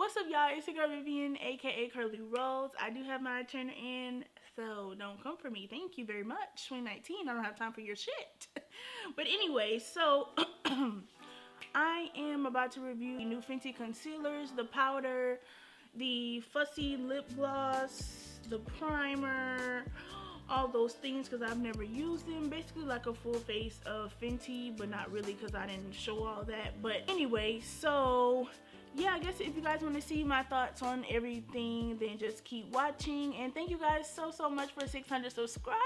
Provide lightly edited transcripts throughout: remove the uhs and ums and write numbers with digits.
What's up, y'all? It's your girl Vivian, aka Curly Rose. I do have my returner in, so don't come for me. Thank you very much. 2019, I don't have time for your shit. But anyway, so I am about to review the new Fenty concealers, the powder, the Fussy lip gloss, the primer, all those things because I've never used them. Basically like a full face of Fenty, but not really because I didn't show all that. But anyway, so yeah, I guess if you guys want to see my thoughts on everything, then just keep watching. And thank you guys so much for 600 subscribers.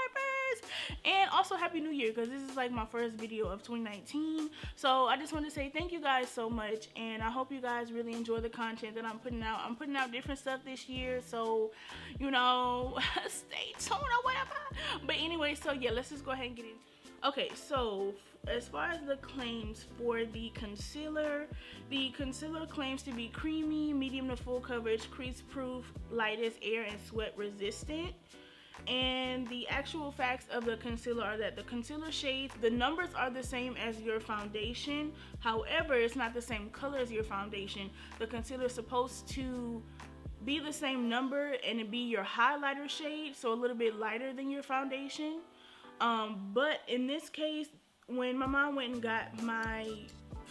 And also Happy New Year, because this is like my first video of 2019. So I just want to say thank you guys so much, and I hope you guys really enjoy the content that I'm putting out. I'm putting out different stuff this year, so you know, stay tuned or whatever. But anyway, so yeah, let's just go ahead and get in. Okay, so as far as the claims for the concealer claims to be creamy, medium to full coverage, crease proof, light as air, and sweat resistant. And the actual facts of the concealer are that the concealer shades, the numbers are the same as your foundation. However, it's not the same color as your foundation. The concealer is supposed to be the same number and it be your highlighter shade, so a little bit lighter than your foundation. But in this case, when my mom went and got my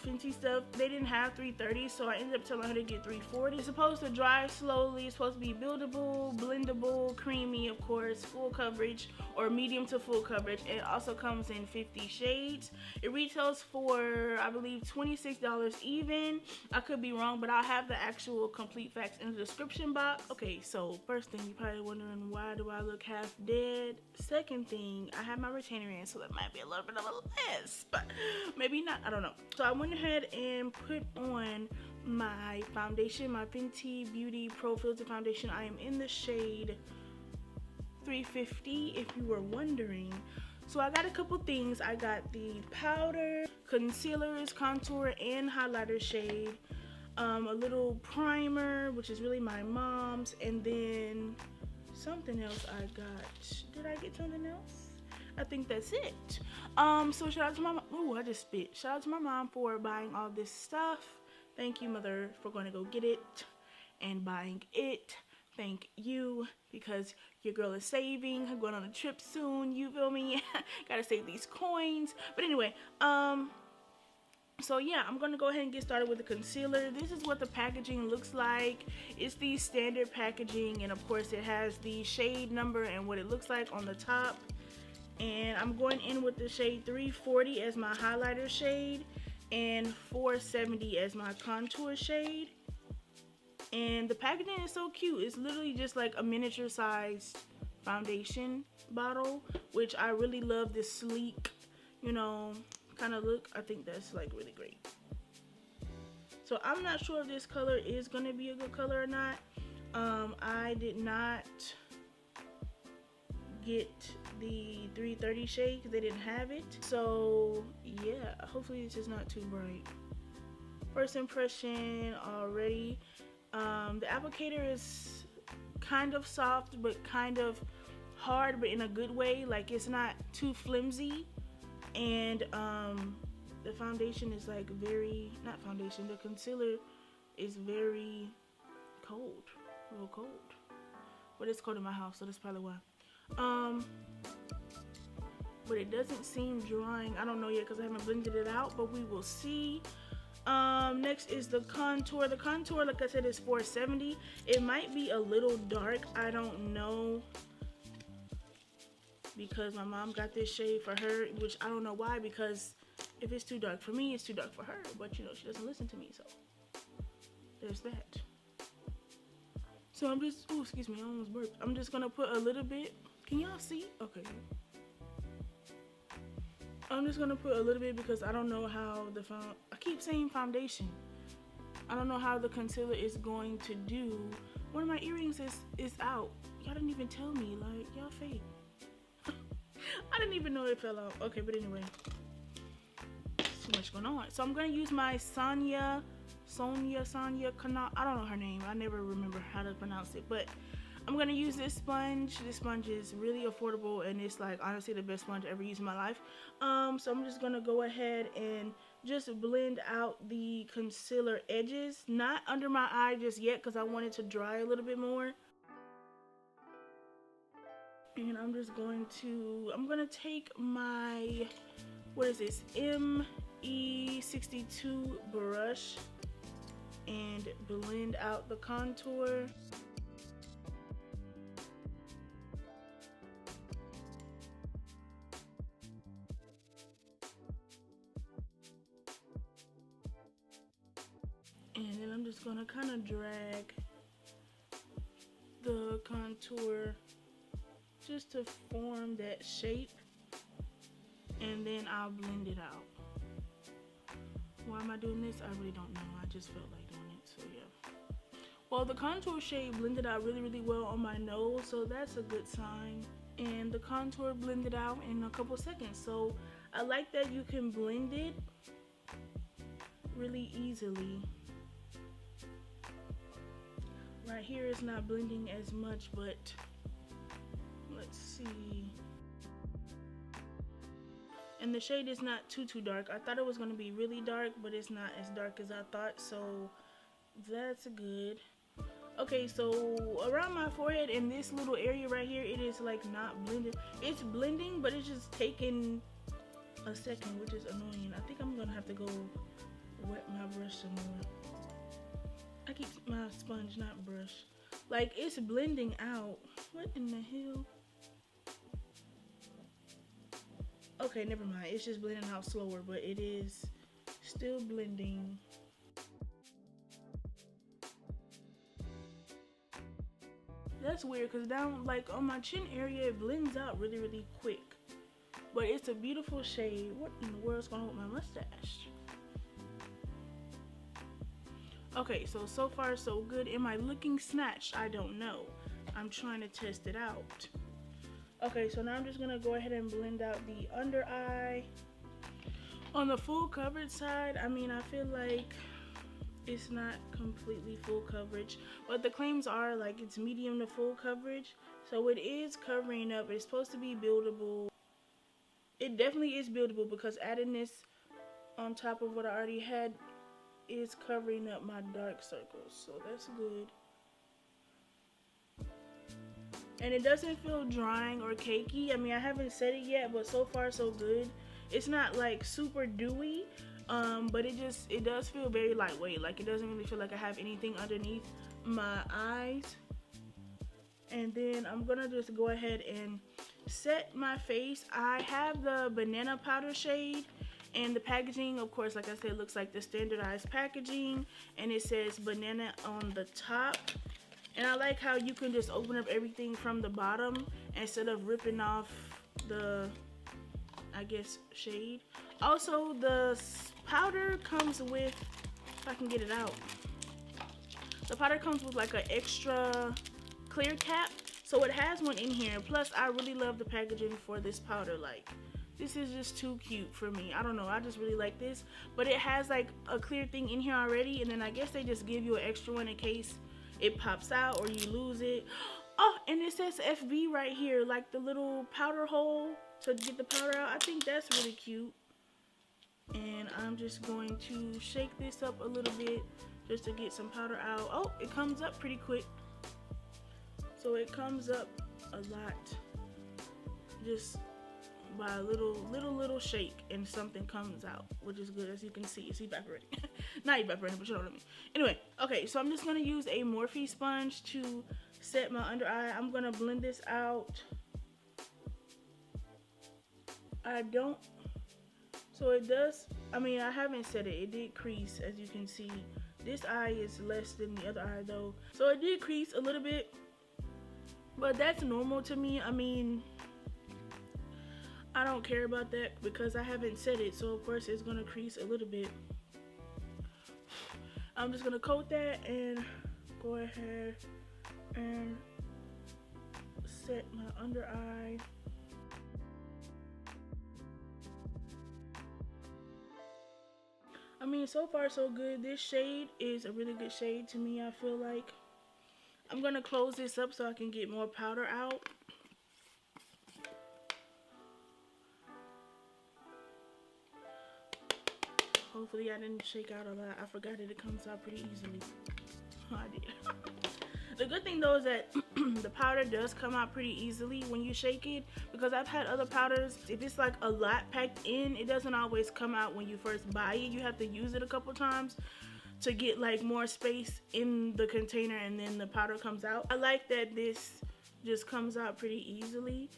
Fenty stuff, they didn't have 330, so I ended up telling her to get 340. It's supposed to dry slowly, it's supposed to be buildable, blendable, creamy, of course, full coverage or medium to full coverage. It also comes in 50 shades. It retails for, I believe, $26 even. I could be wrong, but I'll have the actual complete facts in the description box. Okay, so first thing, you're probably wondering, why do I look half dead? Second thing, I have my retainer in, so that might be a little bit of a mess, but maybe not, I don't know. So I went ahead and put on my foundation, my Fenty Beauty Pro Filter Foundation. I am in the shade 350, if you were wondering. So I got a couple things. I got the powder, concealers, contour, and highlighter shade, a little primer, which is really my mom's, and then something else I got. Did I get something else? I think that's it. So shout out to my mom. Ooh, I just spit. Shout out to my mom for buying all this stuff. Thank you, mother, for going to go get it and buying it. Thank you, because your girl is saving. I'm going on a trip soon, you feel me? Gotta save these coins. But anyway, so yeah, I'm gonna go ahead and get started with the concealer. This is what the packaging looks like. It's the standard packaging, and of course it has the shade number and what it looks like on the top. And I'm going in with the shade 340 as my highlighter shade and 470 as my contour shade. And the packaging is so cute. It's literally just like a miniature sized foundation bottle, which I really love this sleek, you know, kind of look. I think that's like really great. So I'm not sure if this color is going to be a good color or not. I did not get the 330 shade because they didn't have it. So yeah, hopefully it's just not too bright. First impression already. The applicator is kind of soft but kind of hard, but in a good way. Like, it's not too flimsy. And the foundation is like very, not foundation, the concealer is very cold, real cold. But it's cold in my house, so that's probably why. But it doesn't seem drying. I don't know yet because I haven't blended it out, but we will see. Next is the contour. The contour, like I said, is 470. It might be a little dark, I don't know, because my mom got this shade for her, which I don't know why, because if it's too dark for me, it's too dark for her. But you know, she doesn't listen to me, so there's that. So I'm just, oh, excuse me, I almost burped. I'm just gonna put a little bit. Can y'all see? Okay. I'm just gonna put a little bit because I don't know how I keep saying foundation. I don't know how the concealer is going to do. One of my earrings is out. Y'all didn't even tell me, like, y'all fake. I didn't even know it fell out. Okay, but anyway, too much going on. So I'm gonna use my Sonia Kana. I don't know her name. I never remember how to pronounce it, but I'm gonna use this sponge. This sponge is really affordable, and it's like honestly the best sponge I ever used in my life. So I'm just gonna go ahead and just blend out the concealer edges. Not under my eye just yet because I want it to dry a little bit more. And I'm just going to, take my, what is this, ME62 brush and blend out the contour. And then I'm just gonna kind of drag the contour just to form that shape, and then I'll blend it out. Why am I doing this? I really don't know. I just felt like doing it, so yeah. Well, the contour shade blended out really, really well on my nose, so that's a good sign. And the contour blended out in a couple seconds, so I like that you can blend it really easily. Right here is not blending as much, but let's see. And the shade is not too dark. I thought it was going to be really dark, but it's not as dark as I thought, so that's good. Okay, so around my forehead in this little area right here, it is like not blended. It's blending, but it's just taking a second, which is annoying. I think I'm gonna have to go wet my brush some more. I keep my sponge, not brush. Like, it's blending out. What in the hell? Okay, never mind. It's just blending out slower, but it is still blending. That's weird, because down, like, on my chin area, it blends out really, really quick. But it's a beautiful shade. What in the world's going on with my mustache? Okay, so far so good. Am I looking snatched? I don't know. I'm trying to test it out. Okay, so now I'm just gonna go ahead and blend out the under eye. On the full coverage side, I mean, I feel like it's not completely full coverage, but the claims are like it's medium to full coverage, so it is covering up. It's supposed to be buildable. It definitely is buildable, because adding this on top of what I already had is covering up my dark circles, so that's good. And it doesn't feel drying or cakey. I mean, I haven't said it yet, but so far so good. It's not like super dewy, but it does feel very lightweight. Like, it doesn't really feel like I have anything underneath my eyes. And then I'm gonna just go ahead and set my face. I have the banana powder shade, and the packaging, of course, like I said, looks like the standardized packaging, and it says banana on the top. And I like how you can just open up everything from the bottom instead of ripping off the, I guess, shade. Also, the powder comes with, if I can get it out, the powder comes with like an extra clear cap, so it has one in here. Plus, I really love the packaging for this powder. Like, this is just too cute for me. I don't know, I just really like this. But it has like a clear thing in here already, and then I guess they just give you an extra one in case it pops out or you lose it. Oh, and it says FB right here, like the little powder hole to get the powder out. I think that's really cute. And I'm just going to shake this up a little bit just to get some powder out. Oh, it comes up pretty quick. So it comes up a lot just by a little shake, and something comes out, which is good. As you can see, it's evaporating. Not evaporating, but you know what I mean. Anyway, okay, so I'm just gonna use a Morphe sponge to set my under eye. I'm gonna blend this out. So it does, I mean, I haven't set it. It did crease, as you can see. This eye is less than the other eye though. So it did crease a little bit, but that's normal to me. I mean, I don't care about that because I haven't set it, so of course it's gonna crease a little bit. I'm just gonna coat that and go ahead and set my under eye. I mean, so far so good. This shade is a really good shade to me, I feel like. I'm gonna close this up so I can get more powder out. Hopefully I didn't shake out a lot. I forgot that it comes out pretty easily. I did. The good thing though is that the powder does come out pretty easily when you shake it, because I've had other powders, if it's like a lot packed in, it doesn't always come out when you first buy it. You have to use it a couple times to get like more space in the container, and then the powder comes out. I like that this just comes out pretty easily.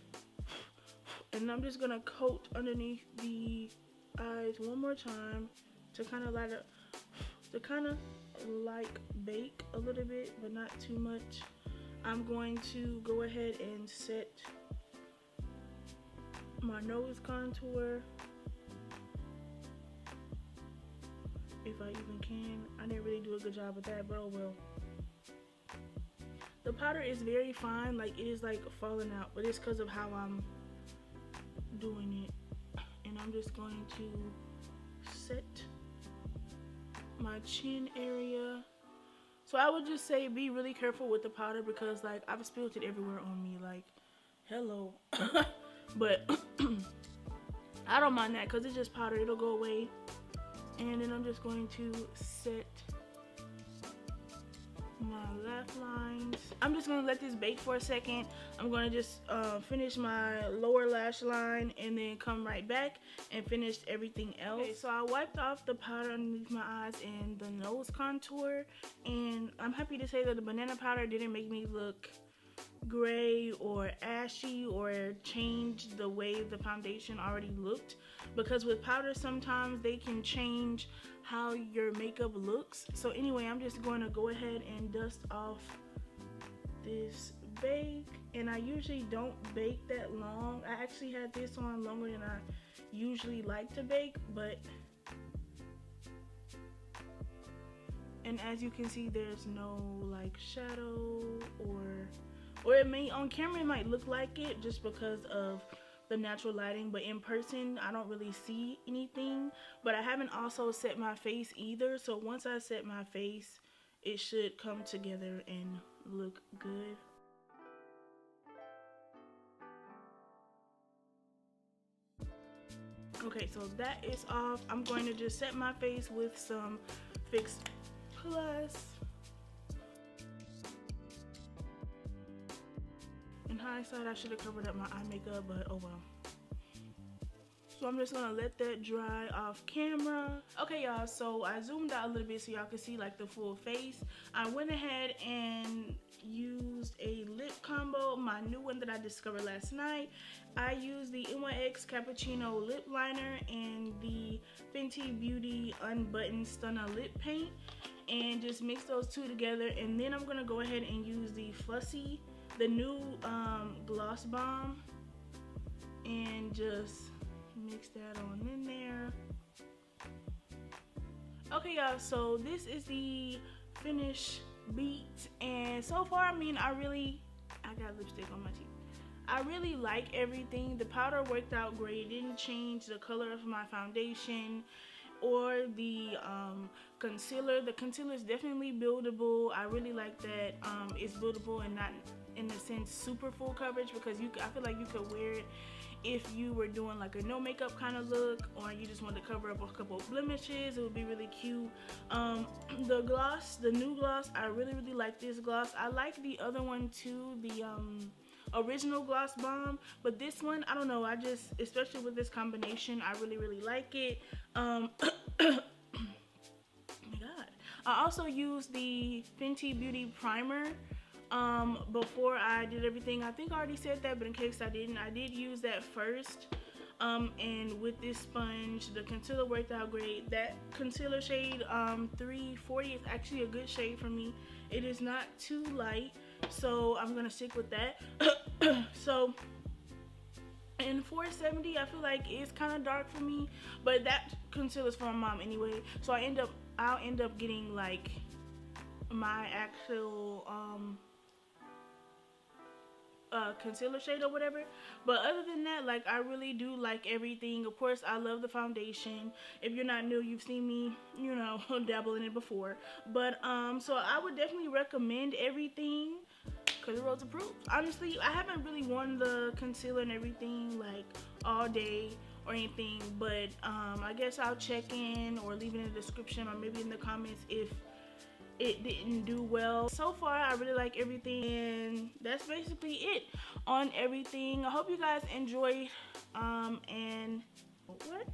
And I'm just gonna coat underneath the eyes one more time to kind of like bake a little bit, but not too much. I'm going to go ahead and set my nose contour, if I even can. I didn't really do a good job with that, but oh well. The powder is very fine, like it is like falling out, but it's because of how I'm doing it. And I'm just going to set my chin area. So I would just say be really careful with the powder, because like I've spilled it everywhere on me, like hello. But I don't mind that because it's just powder, it'll go away. And then I'm just going to set my lash lines. I'm just gonna let this bake for a second. I'm gonna just finish my lower lash line and then come right back and finish everything else. Okay, so I wiped off the powder underneath my eyes and the nose contour, and I'm happy to say that the banana powder didn't make me look gray or ashy or change the way the foundation already looked, because with powder sometimes they can change how your makeup looks. So anyway, I'm just going to go ahead and dust off this bake, and I usually don't bake that long. I actually had this on longer than I usually like to bake, but and as you can see, there's no like shadow, or it may, on camera it might look like it just because of the natural lighting, but in person I don't really see anything. But I haven't also set my face either, so once I set my face it should come together and look good. Okay, so that is off. I'm going to just set my face with some Fix Plus. In hindsight, I should have covered up my eye makeup, but oh well. So I'm just gonna let that dry off camera. Okay y'all, so I zoomed out a little bit so y'all can see like the full face. I went ahead and used a lip combo, my new one that I discovered last night. I used the NYX Cappuccino lip liner and the Fenty Beauty Unbuttoned Stunner lip paint, and just mix those two together. And then I'm gonna go ahead and use the Fussy, the new gloss bomb, and just mix that on in there. Okay y'all, so this is the finished beat, and so far, I mean, I got lipstick on my teeth. I really like everything. The powder worked out great. It didn't change the color of my foundation or the concealer. The concealer is definitely buildable. I really like that it's buildable and not in the sense super full coverage, because I feel like you could wear it if you were doing like a no makeup kind of look, or you just wanted to cover up a couple of blemishes. It would be really cute. The gloss, the new gloss, I really like this gloss. I like the other one too, the original gloss bomb, but this one, I don't know, I just, especially with this combination, I really like it. Oh my god. I also used the Fenty Beauty primer before I did everything. I think I already said that, but in case I didn't, I did use that first. And with this sponge, the concealer worked out great. That concealer shade 340 is actually a good shade for me. It is not too light, so I'm gonna stick with that. So in 470, I feel like it's kind of dark for me, but that concealer is for my mom anyway, so I'll end up getting like my actual concealer shade or whatever. But other than that, like, I really do like everything. Of course, I love the foundation. If you're not new, you've seen me, you know, dabble in it before. But so I would definitely recommend everything. Curly Rose approves. Honestly, I haven't really worn the concealer and everything like all day or anything, but I guess I'll check in or leave it in the description or maybe in the comments if it didn't do well. So far, I really like everything, and that's basically it on everything. I hope you guys enjoyed, and what?